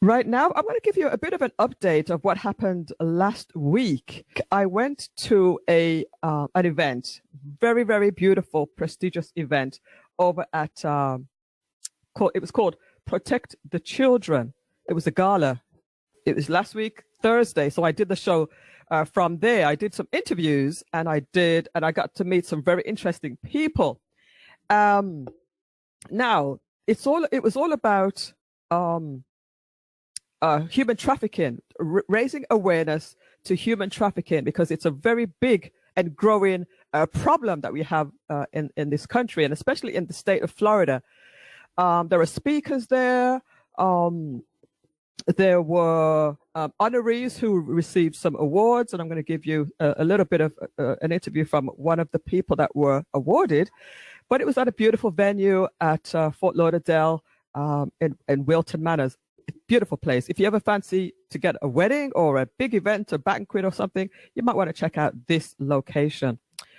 Right now, I'm going to give you a bit of an update of what happened last week. I went to an event, very, very beautiful, prestigious event over at it was called Protect the Children. It was a gala. It was last week, Thursday. So I did the show from there. I did some interviews and I got to meet some very interesting people. Now it was all about human trafficking, raising awareness to human trafficking, because it's a very big and growing problem that we have in this country, and especially in the state of Florida. There are speakers there. There were honorees who received some awards, and I'm going to give you a little bit of an interview from one of the people that were awarded. But it was at a beautiful venue at Fort Lauderdale in Wilton Manors. Beautiful place. If you ever fancy to get a wedding or a big event, a banquet or something, you might want to check out this location.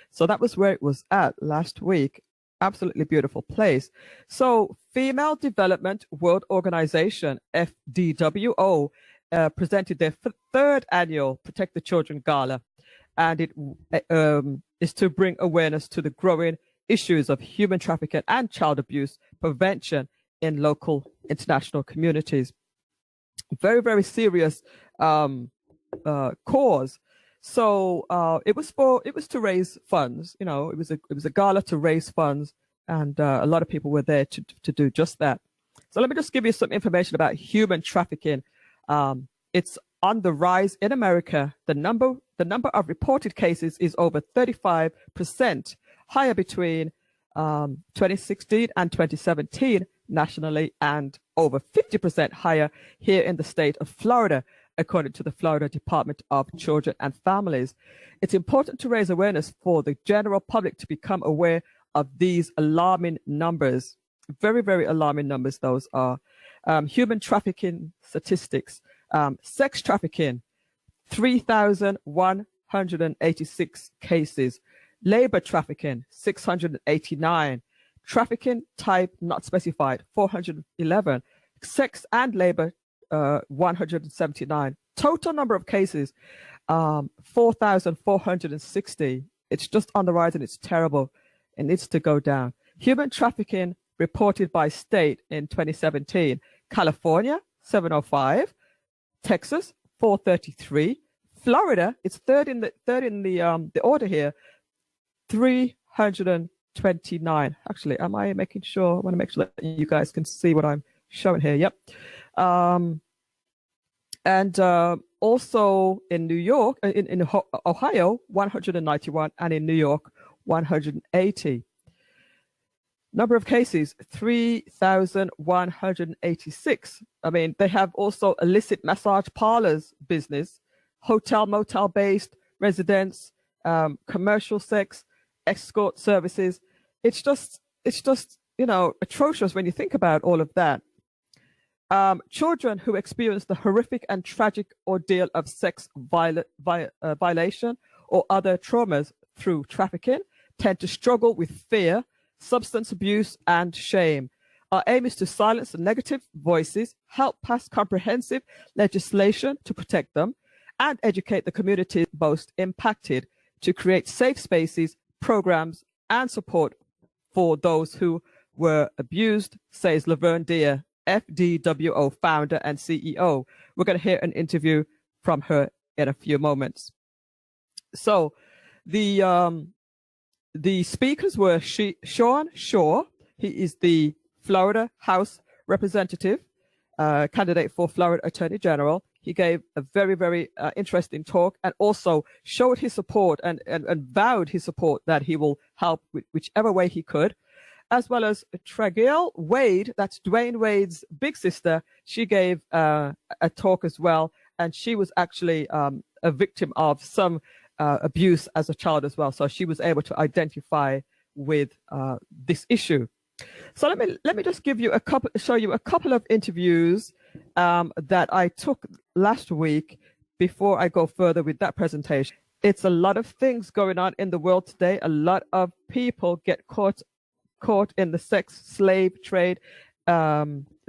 So that was where it was at last week. Absolutely beautiful place. So Female Development World Organization, FDWO, presented their third annual Protect the Children Gala. And it is to bring awareness to the growing issues of human trafficking and child abuse prevention in local international communities. Very, very serious cause. So it was to raise funds. You know, it was a gala to raise funds, and a lot of people were there to do just that. So let me just give you some information about human trafficking. It's on the rise in America. The number of reported cases is over 35% higher between 2016 and 2017 nationally, and over 50% higher here in the state of Florida, according to the Florida Department of Children and Families. It's important to raise awareness for the general public to become aware of these alarming numbers. Very, very alarming numbers, those are. Human trafficking statistics. Sex trafficking, 3,186 cases. Labor trafficking, 689. Trafficking type not specified, 411. Sex and labor, 179. Total number of cases, 4,460. It's just on the rise, and it's terrible. It needs to go down. Human trafficking reported by state in 2017. California, 705. Texas, 433. Florida, it's third in the order here, 329. Actually, am I making sure? I want to make sure that you guys can see what I'm showing here. Yep. And also in New York, in Ohio, 191, and in New York, 180. Number of cases, 3,186. I mean, they have also illicit massage parlors business, hotel, motel-based residence, commercial sex, escort services. It's just, you know, atrocious when you think about all of that. Children who experience the horrific and tragic ordeal of sex violation or other traumas through trafficking tend to struggle with fear, substance abuse, and shame. Our aim is to silence the negative voices, help pass comprehensive legislation to protect them, and educate the communities most impacted to create safe spaces, programs, and support for those who were abused, says Lavern, FDWO founder and CEO. We're going to hear an interview from her in a few moments. So the speakers were Sean Shaw. He is the Florida House Representative, candidate for Florida Attorney General. He gave a very, very interesting talk, and also showed his support and vowed his support that he will help with whichever way he could, as well as Tragil Wade, that's Dwayne Wade's big sister. She gave a talk as well, and she was actually a victim of some abuse as a child as well. So she was able to identify with this issue. So let me just show you a couple of interviews that I took last week before I go further with that presentation. It's a lot of things going on in the world today. A lot of people get caught in the sex slave trade.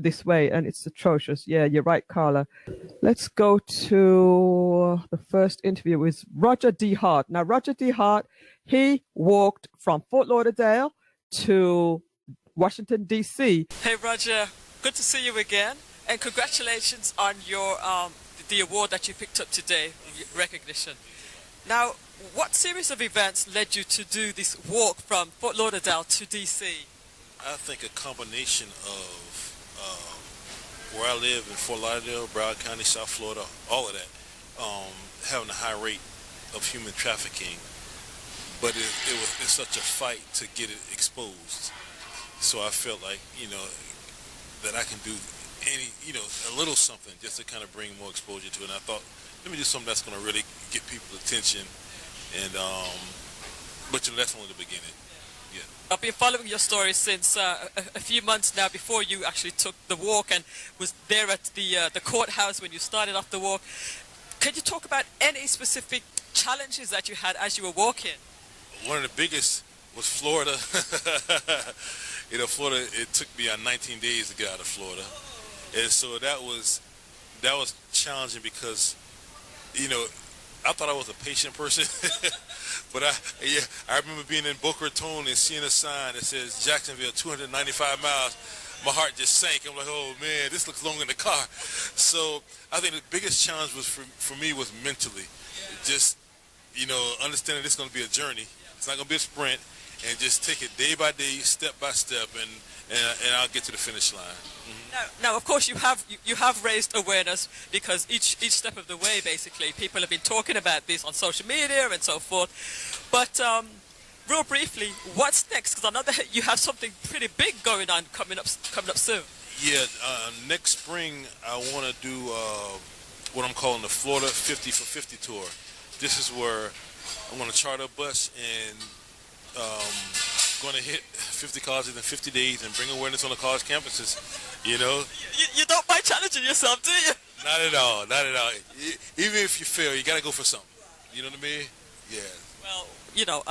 this way, and it's atrocious. Yeah, you're right, Carla. Let's go to the first interview with Roger DeHart. Now, Roger DeHart, he walked from Fort Lauderdale to Washington, D.C. Hey, Roger, good to see you again, and congratulations on your the award that you picked up today, recognition. Now, what series of events led you to do this walk from Fort Lauderdale to D.C.? I think a combination of where I live in Fort Lauderdale, Broward County, South Florida, all of that, having a high rate of human trafficking, but it's such a fight to get it exposed. So I felt like, that I can do a little something just to kind of bring more exposure to it. And I thought, let me do something that's going to really get people's attention. And but that's only the beginning. Yeah. I've been following your story since a few months now, before you actually took the walk and was there at the courthouse when you started off the walk. Can you talk about any specific challenges that you had as you were walking? One of the biggest was Florida. Florida, it took me 19 days to get out of Florida. And so that was challenging because, I thought I was a patient person, but I remember being in Boca Raton and seeing a sign that says Jacksonville 295 miles. My heart just sank. I'm like, oh man, this looks long in the car. So I think the biggest challenge was for me was mentally, just understanding this is going to be a journey. It's not going to be a sprint, and just take it day by day, step by step, and I'll get to the finish line. Mm-hmm. Now, of course, you have raised awareness, because each step of the way, basically, people have been talking about this on social media and so forth. But real briefly, what's next? Because I know that you have something pretty big going on coming up soon. Yeah, next spring I want to do what I'm calling the Florida 50 for 50 tour. This is where I'm going to charter a bus and going to hit 50 colleges in 50 days and bring awareness on the college campuses. You don't mind challenging yourself, do you? Not at all. Even if you fail, you got to go for something. You know what I mean? Yeah. Well,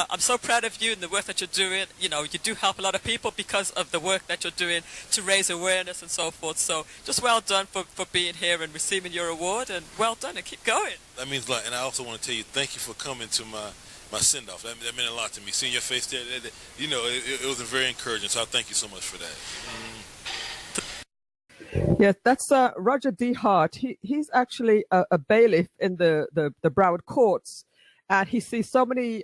I'm so proud of you and the work that you're doing. You do help a lot of people because of the work that you're doing to raise awareness and so forth. So just well done for being here and receiving your award, and well done, and keep going. That means a lot. And I also want to tell you, thank you for coming to my send-off. That meant a lot to me. Seeing your face there, it was very encouraging. So I thank you so much for that. Yes, that's Roger DeHart. He's actually a bailiff in the Broward courts, and he sees so many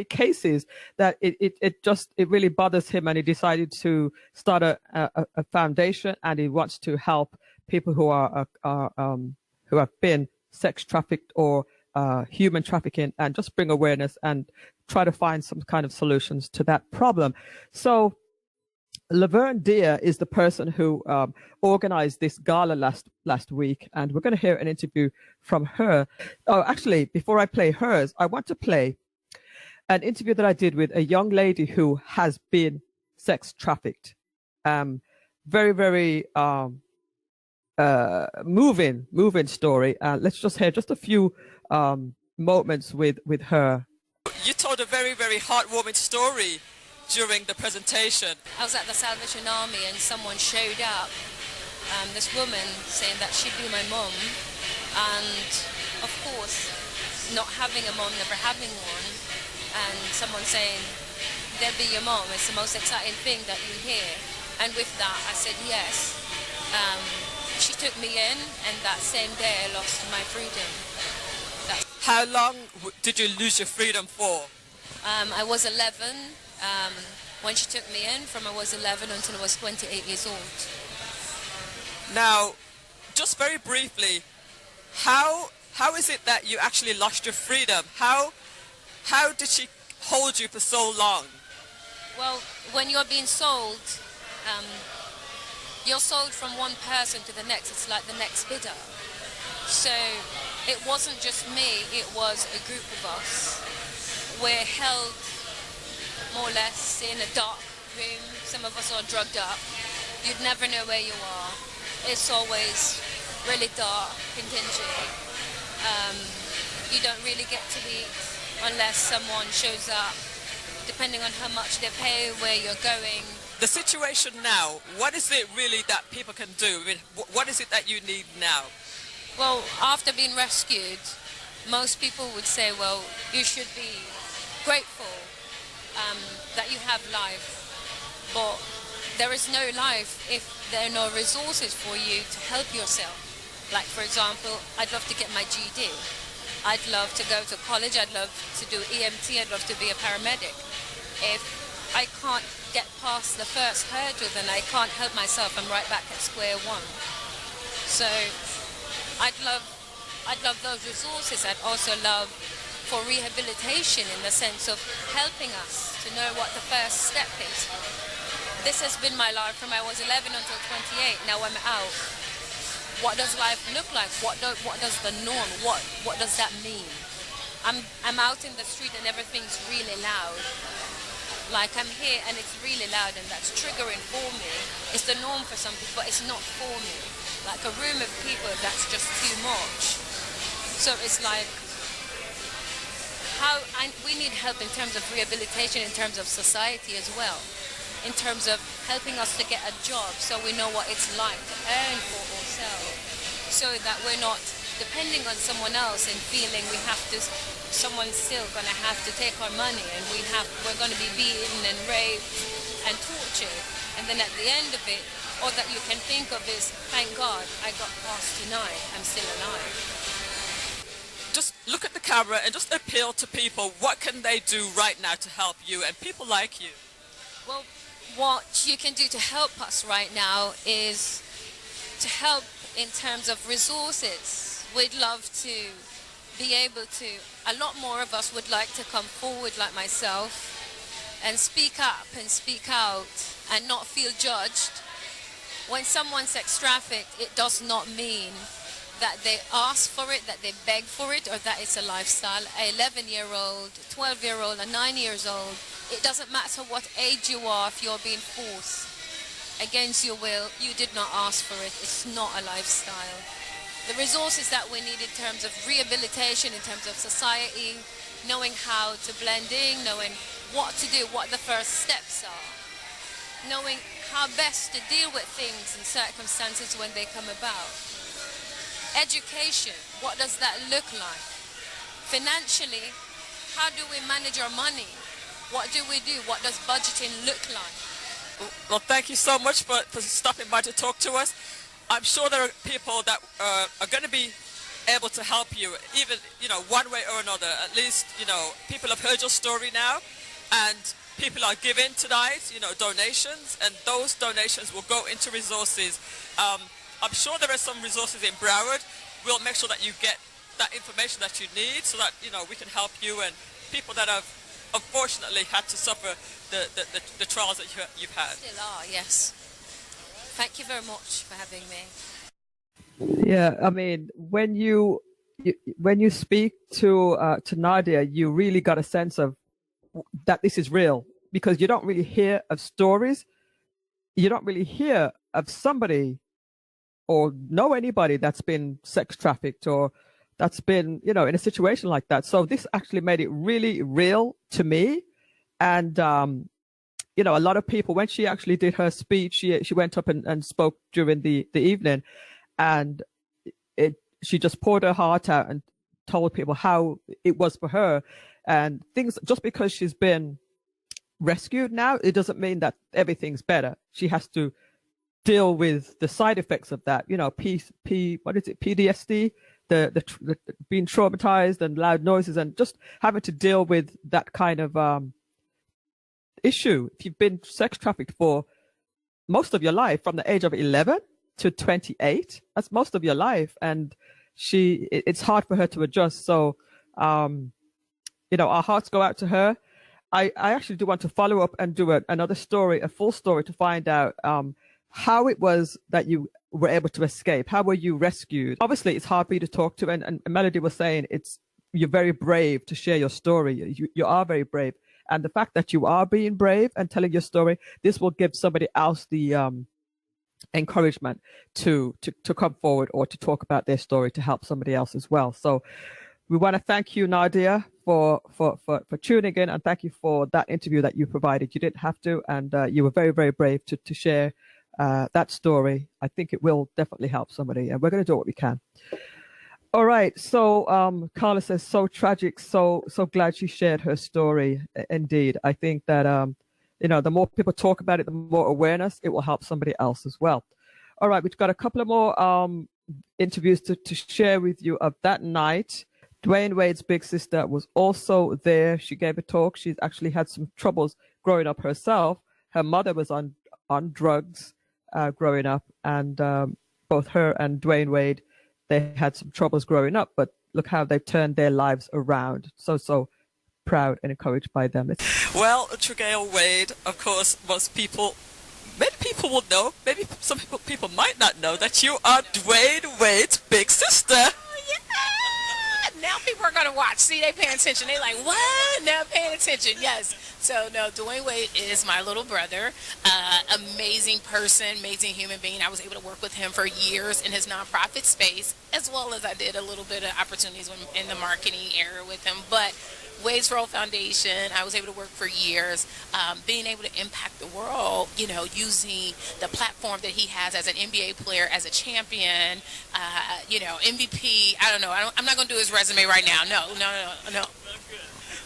cases that it really bothers him, and he decided to start a foundation, and he wants to help people who who have been sex trafficked or human trafficking, and just bring awareness and try to find some kind of solutions to that problem. So Lavern is the person who organized this gala last week, and we're going to hear an interview from her. Oh, actually, before I play hers, I want to play an interview that I did with a young lady who has been sex trafficked. Very, very moving story. Let's just hear just a few moments with her. You told a very, very heartwarming story during the presentation. I was at the Salvation Army and someone showed up, this woman saying that she'd be my mom, and of course not having a mom, never having one, and someone saying they'll be your mom, it's the most exciting thing that you hear. And with that I said yes. She took me in, and that same day I lost my freedom. How long did you lose your freedom for? I was 11 when she took me in. From I was 11 until I was 28 years old. Now, just very briefly, how is it that you actually lost your freedom? How did she hold you for so long? Well, when you're being sold, you're sold from one person to the next. It's like the next bidder. So it wasn't just me, it was a group of us. We're held more or less in a dark room. Some of us are drugged up. You'd never know where you are. It's always really dark and dingy. You don't really get to eat unless someone shows up. Depending on how much they pay, where you're going, the situation now, what is it really that people can do? I mean, what is it that you need now? Well, after being rescued, most people would say, well, you should be grateful that you have life. But there is no life if there are no resources for you to help yourself. Like, for example, I'd love to get my GED. I'd love to go to college. I'd love to do EMT. I'd love to be a paramedic. If I can't get past the first hurdle, then I can't help myself. I'm right back at square one. So I'd love those resources. I'd also love for rehabilitation in the sense of helping us to know what the first step is. This has been my life from I was 11 until 28. Now I'm out. What does life look like? What does the norm? What does that mean? I'm out in the street and everything's really loud. Like I'm here and it's really loud and that's triggering for me. It's the norm for some people, but it's not for me. Like a room of people, that's just too much. So it's like we need help in terms of rehabilitation, in terms of society as well, in terms of helping us to get a job so we know what it's like to earn for ourselves, so that we're not depending on someone else and feeling someone's still going to have to take our money and we're going to be beaten and raped and tortured, and then at the end of it, all that you can think of is, thank God I got past tonight, I'm still alive. Just look at the camera and just appeal to people. What can they do right now to help you and people like you? Well, what you can do to help us right now is to help in terms of resources. We'd love to be able to, a lot more of us would like to come forward like myself and speak up and speak out and not feel judged. When someone's sex trafficked, it does not mean that they ask for it, that they beg for it, or that it's a lifestyle. An 11-year-old, 12-year-old, a 9 years old, it doesn't matter what age you are if you're being forced against your will. You did not ask for it. It's not a lifestyle. The resources that we need in terms of rehabilitation, in terms of society, knowing how to blend in, knowing what to do, what the first steps are, knowing how best to deal with things and circumstances when they come about. Education, what does that look like? Financially, how do we manage our money? What do we do? What does budgeting look like? Well, thank you so much for stopping by to talk to us. I'm sure there are people that are going to be able to help you, even, one way or another. At least, people have heard your story now, and people are giving tonight, donations, and those donations will go into resources. I'm sure there are some resources in Broward. We'll make sure that you get that information that you need so that, we can help you and people that have unfortunately had to suffer the trials that you've had. Still are, yes. Thank you very much for having me. Yeah, I mean, when you speak to Nadia, you really got a sense of that this is real, because you don't really hear of stories. You don't really hear of somebody or know anybody that's been sex trafficked or that's been, in a situation like that. So this actually made it really real to me. And, a lot of people, when she actually did her speech, she went up and spoke during the evening, and she just poured her heart out and told people how it was for her. And things, just because she's been rescued now, it doesn't mean that everything's better. She has to deal with the side effects of that, PTSD, the being traumatized and loud noises, and just having to deal with that kind of issue. If you've been sex trafficked for most of your life, from the age of 11 to 28, that's most of your life, and it's hard for her to adjust. So, our hearts go out to her. I actually do want to follow up and do another story, a full story, to find out how it was that you were able to escape. How were you rescued? Obviously, it's hard for you to talk to, and Melody was saying you're very brave to share your story. You are very brave. And the fact that you are being brave and telling your story, this will give somebody else the encouragement to come forward or to talk about their story to help somebody else as well. So We want to thank you, Nadia, for tuning in, and thank you for that interview that you provided. You didn't have to, and you were very, very brave to share that story. I think it will definitely help somebody, and we're going to do what we can. All right. So Carla says, so tragic. So glad she shared her story. Indeed. I think that, the more people talk about it, the more awareness, it will help somebody else as well. All right. We've got a couple of more interviews to share with you of that night. Dwayne Wade's big sister was also there. She gave a talk. She's actually had some troubles growing up herself. Her mother was on drugs growing up, and both her and Dwayne Wade, they had some troubles growing up, but look how they've turned their lives around. So proud and encouraged by them. Well, Tragil Wade, of course, many people will know, maybe some people might not know that you are Dwayne Wade's big sister. Now people are going to watch. See, they paying attention. They like, what? Now paying attention. Yes. So, no, Dwayne Wade is my little brother. Amazing person, amazing human being. I was able to work with him for years in his nonprofit space, as well as I did a little bit of opportunities in the marketing area with him. But Wade's World Foundation, I was able to work for years, being able to impact the world, using the platform that he has as an NBA player, as a champion, MVP. I don't know. I'm not going to do his resume right now. No.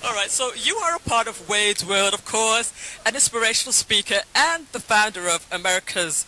All right, so you are a part of Wade's World, of course, an inspirational speaker and the founder of America's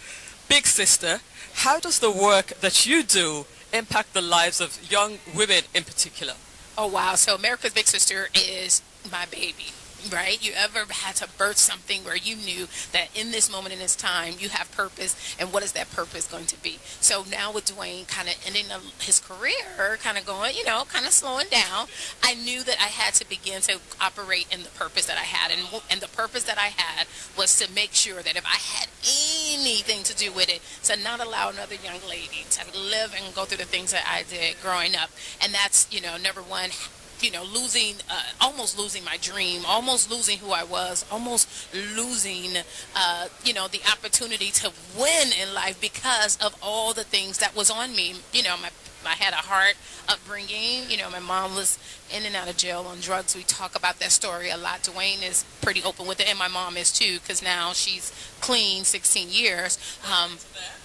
Big Sister. How does the work that you do impact the lives of young women in particular? Oh, wow. So America's Big Sister is my baby, right? You ever had to birth something where you knew that in this moment, in this time, you have purpose, and what is that purpose going to be? So now with Dwayne kind of ending his career, kind of going, kind of slowing down, I knew that I had to begin to operate in the purpose that I had. And the purpose that I had was to make sure that if I had anything to do with it, to not allow another young lady to live and go through the things that I did growing up. And that's, number one, almost losing my dream, almost losing who I was, almost losing, the opportunity to win in life because of all the things that was on me. I had a hard upbringing. My mom was in and out of jail on drugs. We talk about that story a lot. Dwayne is pretty open with it, and my mom is too, because now she's clean 16 years.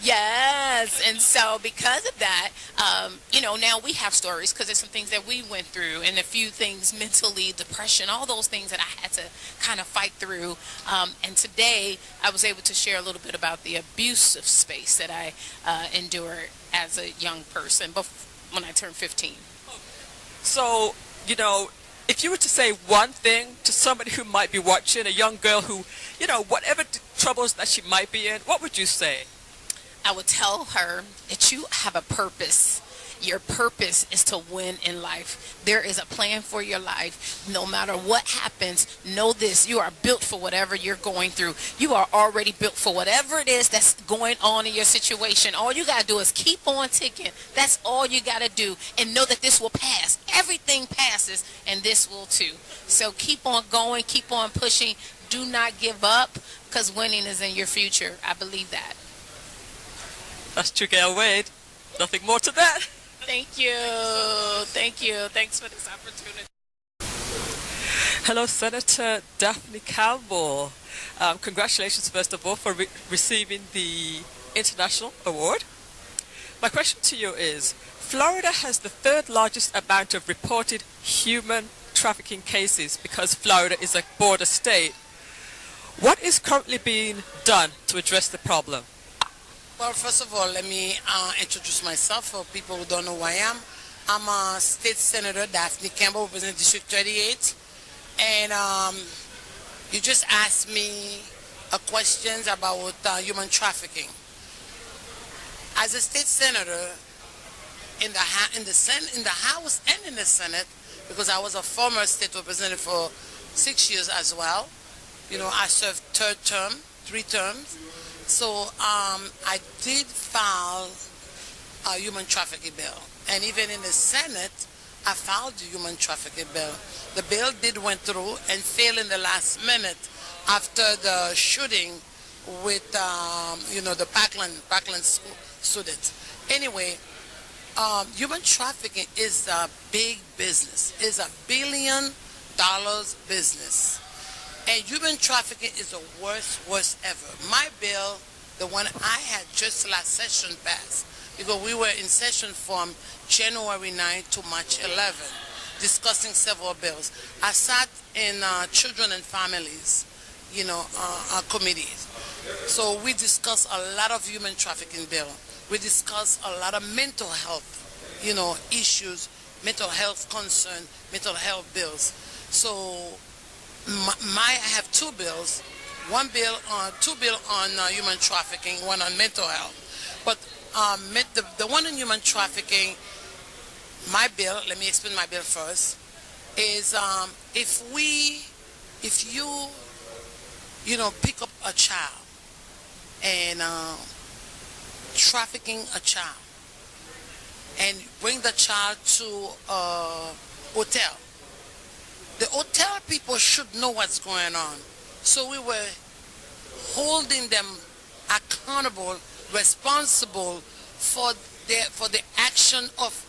Yes, and so because of that, now we have stories because there's some things that we went through, and a few things mentally, depression, all those things that I had to kind of fight through. And today I was able to share a little bit about the abusive space that I endured as a young person when I turned 15. So, if you were to say one thing to somebody who might be watching, a young girl who, whatever troubles that she might be in, what would you say? I would tell her that you have a purpose. Your purpose is to win in life. There is a plan for your life. No matter what happens, know this. You are built for whatever you're going through. You are already built for whatever it is that's going on in your situation. All you got to do is keep on ticking. That's all you got to do. And know that this will pass. Everything passes, and this will too. So keep on going. Keep on pushing. Do not give up, because winning is in your future. I believe that. That's Tragil Wade. Nothing more to that. Thank you. Thanks for this opportunity. Hello, Senator Daphne Campbell. Congratulations, first of all, for receiving the International Award. My question to you is, Florida has the third largest amount of reported human trafficking cases because Florida is a border state. What is currently being done to address the problem? Well, first of all, let me introduce myself for people who don't know who I am. I'm a State Senator Daphne Campbell, representing District 38. And you just asked me questions about human trafficking. As a State Senator, in the House and in the Senate, because I was a former State Representative for 6 years as well. I served 3 terms. So I did file a human trafficking bill. And even in the Senate, I filed the human trafficking bill. The bill did went through and failed in the last minute after the shooting with, the Parkland students. Anyway, Human trafficking is a big business. It's $1 billion business. And human trafficking is the worst ever. My bill, the one I had just last session passed, because we were in session from January 9 to March 11, discussing several bills. I sat in children and families, committees. So we discussed a lot of human trafficking bill. We discussed a lot of mental health, issues, mental health concern, mental health bills. So I have two bills, two bill on human trafficking, one on mental health. But the one on human trafficking, my bill, let me explain my bill first, is if you pick up a child and trafficking a child and bring the child to a hotel, the hotel people should know what's going on. So we were holding them accountable, responsible for the action of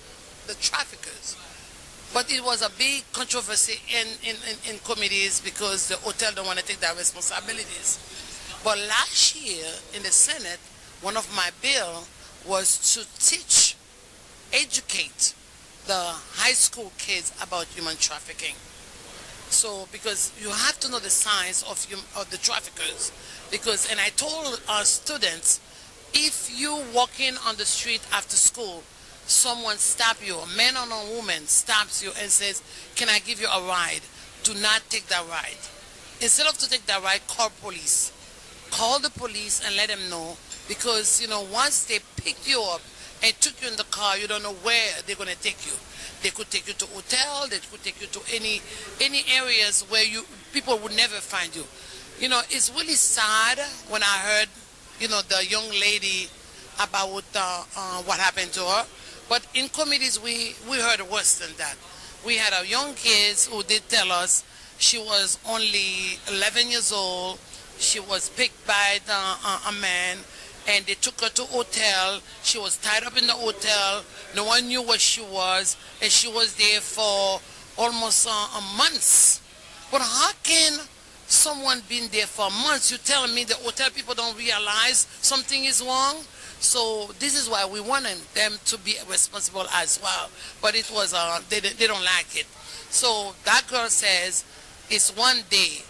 the traffickers. But it was a big controversy in committees because the hotel don't want to take their responsibilities. But last year in the Senate, one of my bill was to educate the high school kids about human trafficking. So, because you have to know the signs of the traffickers. And I told our students, if you walking on the street after school, someone stab you, a man or a woman stabs you and says, "Can I give you a ride?" Do not take that ride. Instead of to take that ride, call police. Call the police and let them know, because once they pick you up and took you in the car, you don't know where they're going to take you. They could take you to hotel, they could take you to any areas where people would never find you. It's really sad when I heard, the young lady about what happened to her. But in committees, we heard worse than that. We had a young kid who did tell us she was only 11 years old. She was picked by a man, and they took her to a hotel. She was tied up in the hotel. No one knew where she was, and she was there for almost a month. But how can someone been there for months? You telling me the hotel people don't realize something is wrong? So this is why we wanted them to be responsible as well. But it was they don't like it. So that girl says it's one day,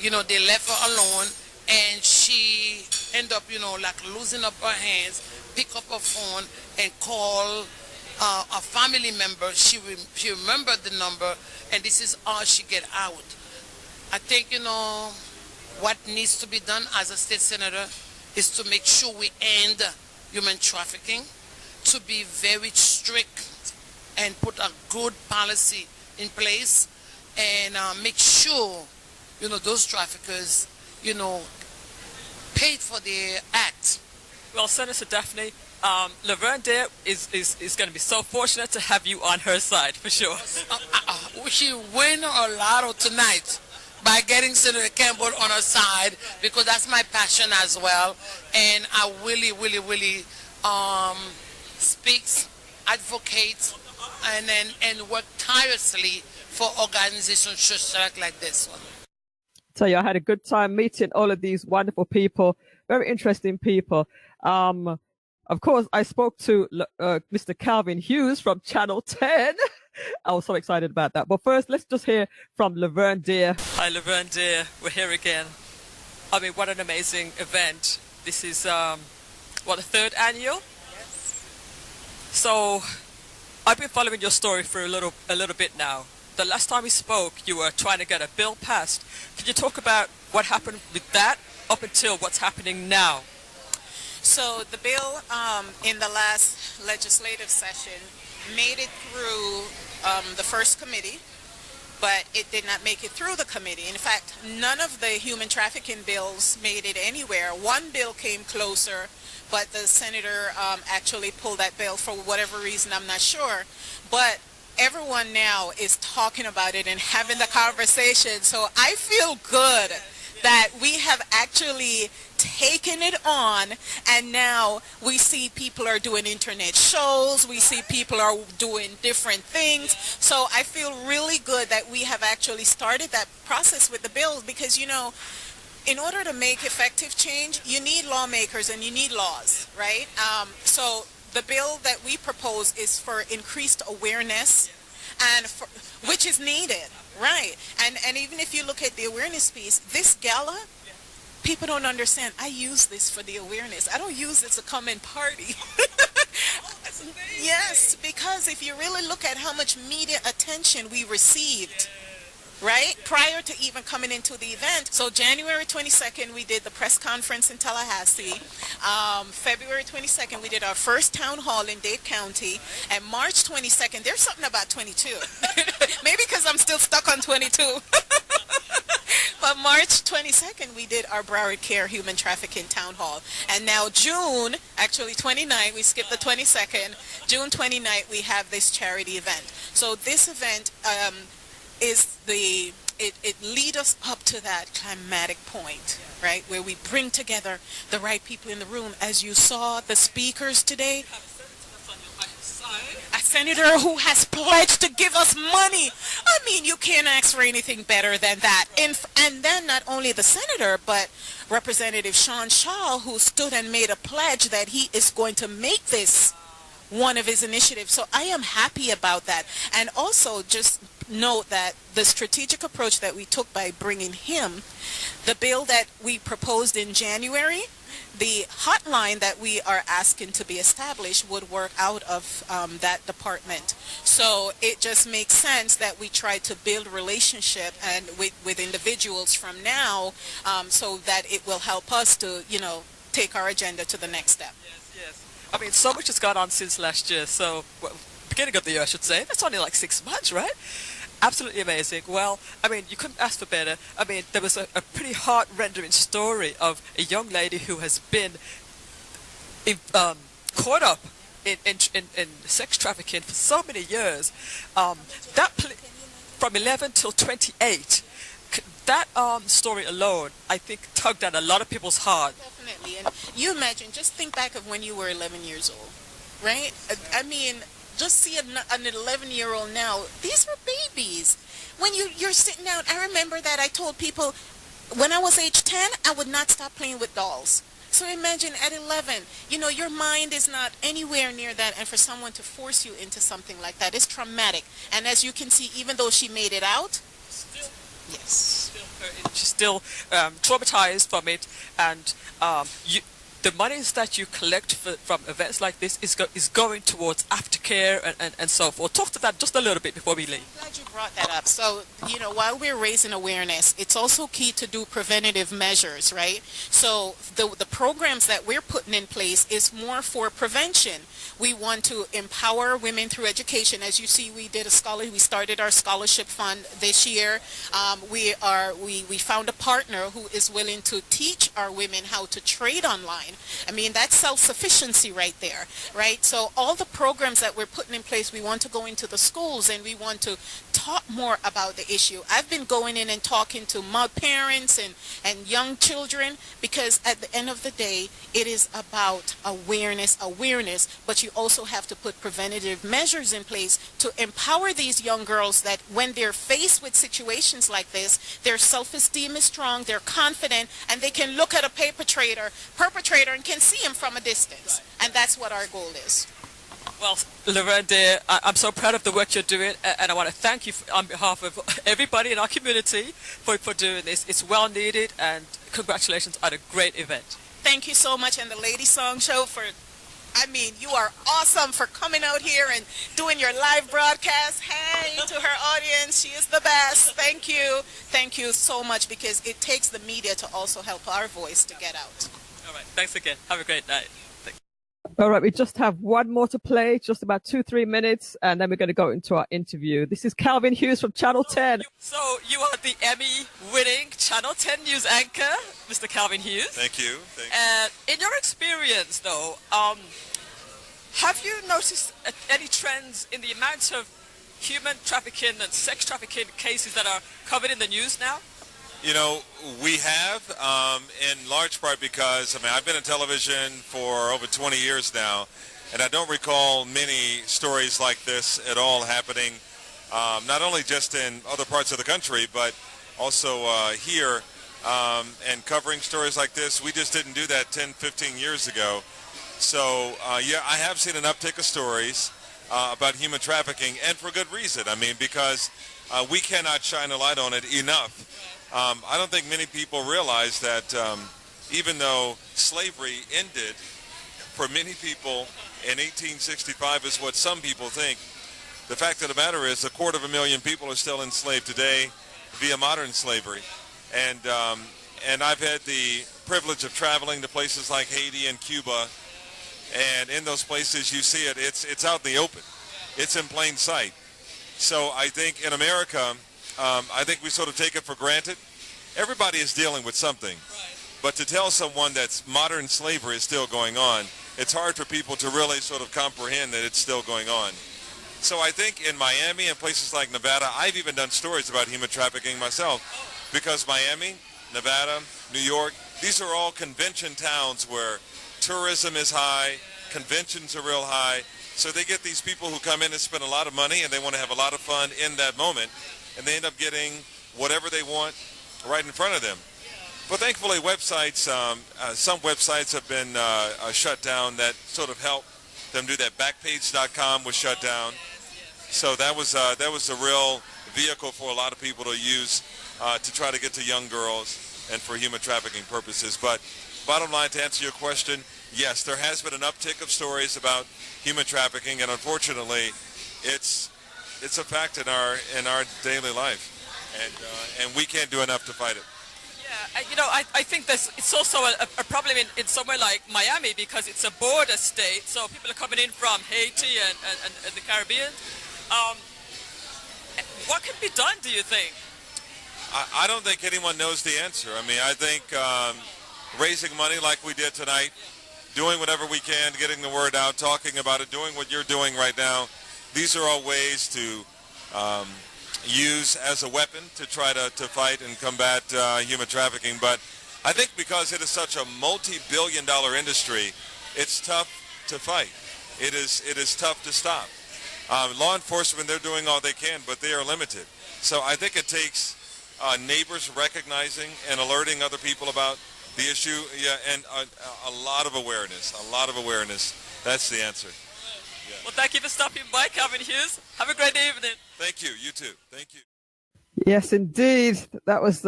they left her alone, and she ended up, losing up her hands, pick up her phone and call a family member. She remembered the number, and this is how she get out. I think, what needs to be done as a state senator is to make sure we end human trafficking, to be very strict and put a good policy in place, and make sure, those traffickers, paid for their act. Well, Senator Daphne, Lavern there is going to be so fortunate to have you on her side, for sure. She win a lotto tonight by getting Senator Campbell on her side, because that's my passion as well. And I really speaks, advocates, and work tirelessly for organizations just like this one. Tell you, I had a good time meeting all of these wonderful people, very interesting people. Of course, I spoke to Mr. Calvin Hughes from Channel 10. I was so excited about that. But first, let's just hear from Lavern dear. Hi, Lavern dear. We're here again. I mean, what an amazing event. This is, the third annual? Yes. So, I've been following your story for a little bit now. The last time we spoke, you were trying to get a bill passed. Can you talk about what happened with that up until what's happening now? So the bill in the last legislative session made it through the first committee, but it did not make it through the committee. In fact, none of the human trafficking bills made it anywhere. One bill came closer, but the senator actually pulled that bill for whatever reason, I'm not sure. But everyone now is talking about it and having the conversation. So I feel good that we have actually taken it on, and now we see people are doing internet shows, we see people are doing different things. So I feel really good that we have actually started that process with the bill, because in order to make effective change, you need lawmakers and you need laws, right? So the bill that we propose is for increased awareness, and which is needed, right? And even if you look at the awareness piece, this gala, people don't understand. I use this for the awareness. I don't use it to come and party. Yes, because if you really look at how much media attention we received, right, prior to even coming into the event. So January 22nd, we did the press conference in Tallahassee. February 22nd, we did our first town hall in Dade County. And March 22nd, there's something about 22. Maybe because I'm still stuck on 22. But March 22nd, we did our Broward Care Human Trafficking Town Hall. And now June, actually 29th, we skipped the 22nd. June 29th, we have this charity event. So this event is it lead us up to that climatic point, right, where we bring together the right people in the room. As you saw the speakers today, a senator who has pledged to give us money. I mean, you can't ask for anything better than that. And then not only the senator, but Representative Sean Shaw, who stood and made a pledge that he is going to make this one of his initiatives. So I am happy about that. And also just note that the strategic approach that we took by bringing him, the bill that we proposed in January, the hotline that we are asking to be established would work out of that department. So it just makes sense that we try to build relationship and with individuals from now, so that it will help us to, take our agenda to the next step. Yes. I mean, so much has gone on since last year. So, beginning of the year, I should say. That's only like 6 months, right? Absolutely amazing. Well, I mean, you couldn't ask for better. I mean, there was a pretty heart-rendering story of a young lady who has been caught up in sex trafficking for so many years. From 11 till 28. That story alone, I think, tugged at a lot of people's heart. Definitely. And you imagine, just think back of when you were 11 years old, right? I mean, just see an 11-year-old now. These were babies. When you're sitting down, I remember that I told people when I was age 10, I would not stop playing with dolls. So imagine at 11, your mind is not anywhere near that, and for someone to force you into something like that is traumatic. And as you can see, even though she made it out, yes, she's still traumatized from it, and the monies that you collect from events like this is going towards aftercare and so forth. Talk to that just a little bit before we leave. I'm glad you brought that up. So, while we're raising awareness, it's also key to do preventative measures, right? So the programs that we're putting in place is more for prevention. We want to empower women through education. As you see, we started our scholarship fund this year. We found a partner who is willing to teach our women how to trade online. I mean, that's self-sufficiency right there, right? So all the programs that we're putting in place, we want to go into the schools and we want to talk more about the issue. I've been going in and talking to my parents and young children, because at the end of the day, it is about awareness, but you also have to put preventative measures in place to empower these young girls that when they're faced with situations like this, their self-esteem is strong, they're confident, and they can look at a perpetrator and can see him from a distance. And that's what our goal is. Well, Lavern, dear, I'm so proud of the work you're doing, and I want to thank you on behalf of everybody in our community for doing this. It's well needed, and congratulations on a great event. Thank you so much, and the Ladysong show you are awesome for coming out here and doing your live broadcast. Hey to her audience, she is the best. Thank you so much, because it takes the media to also help our voice to get out. All right, thanks again. Have a great night. All right, we just have one more to play, just about 2-3 minutes, and then we're going to go into our interview. This is Calvin Hughes from Channel 10. So you are the Emmy-winning Channel 10 news anchor, Mr. Calvin Hughes. Thank you. In your experience, though, have you noticed any trends in the amount of human trafficking and sex trafficking cases that are covered in the news now? You know, we have, in large part because, I've been in television for over 20 years now, and I don't recall many stories like this at all happening, not only just in other parts of the country, but also here, and covering stories like this. We just didn't do that 10, 15 years ago. So, yeah, I have seen an uptick of stories about human trafficking, and for good reason. Because we cannot shine a light on it enough. I don't think many people realize that even though slavery ended for many people in 1865 is what some people think, the fact of the matter is 250,000 people are still enslaved today via modern slavery. And I've had the privilege of traveling to places like Haiti and Cuba, and in those places you see it. It's out in the open. It's in plain sight. So I think in America, I think we sort of take it for granted. Everybody is dealing with something. But to tell someone that modern slavery is still going on, it's hard for people to really sort of comprehend that it's still going on. So I think in Miami and places like Nevada, I've even done stories about human trafficking myself, because Miami, Nevada, New York, these are all convention towns where tourism is high, conventions are real high. So they get these people who come in and spend a lot of money, and they want to have a lot of fun in that moment, and they end up getting whatever they want right in front of them. But thankfully, websites, some websites have been shut down that sort of help them do that. Backpage.com was shut down. So that was a real vehicle for a lot of people to use to try to get to young girls and for human trafficking purposes. But bottom line, to answer your question, yes, there has been an uptick of stories about human trafficking, and unfortunately, it's a fact in our daily life, and we can't do enough to fight it. Yeah, I think it's also a problem in somewhere like Miami, because it's a border state, so people are coming in from Haiti and the Caribbean. What can be done, do you think? I don't think anyone knows the answer. I think raising money like we did tonight, doing whatever we can, getting the word out, talking about it, doing what you're doing right now, these are all ways to use as a weapon to try to fight and combat human trafficking. But I think because it is such a multi-billion-dollar industry, it's tough to fight. It is tough to stop. Law enforcement, they're doing all they can, but they are limited. So I think it takes neighbors recognizing and alerting other people about the issue, and a lot of awareness. That's the answer. Yeah. Well, thank you for stopping by, Calvin Hughes. Have a great evening. Thank you. You too. Thank you. Yes, indeed. That was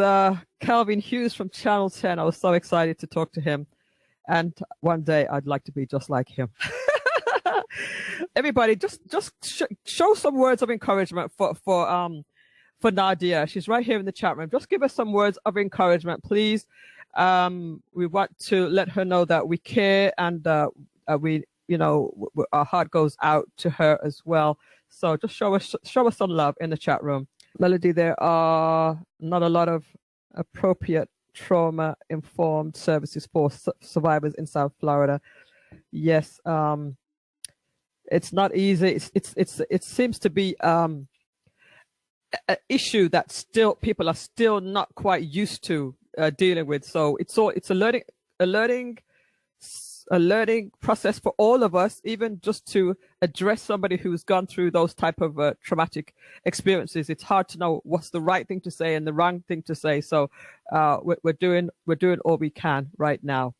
Calvin Hughes from Channel 10. I was so excited to talk to him. And one day I'd like to be just like him. Everybody, just show some words of encouragement for Nadia. She's right here in the chat room. Just give us some words of encouragement, please. We want to let her know that we care, and our heart goes out to her as well. So just show us some love in the chat room. Melody, there are not a lot of appropriate trauma-informed services for survivors in South Florida. Yes, it's not easy. It seems to be an issue that people are still not quite used to dealing with. So it's a learning process for all of us, even just to address somebody who's gone through those type of traumatic experiences. It's hard to know what's the right thing to say and the wrong thing to say. So we're doing all we can right now.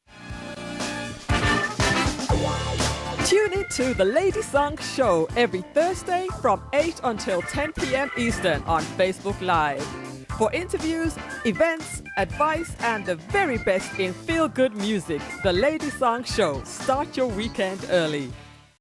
Tune into the Ladysong Show every Thursday from 8 until 10 p.m. Eastern on Facebook Live. For interviews, events, advice, and the very best in feel-good music, the Ladysong Show. Start your weekend early.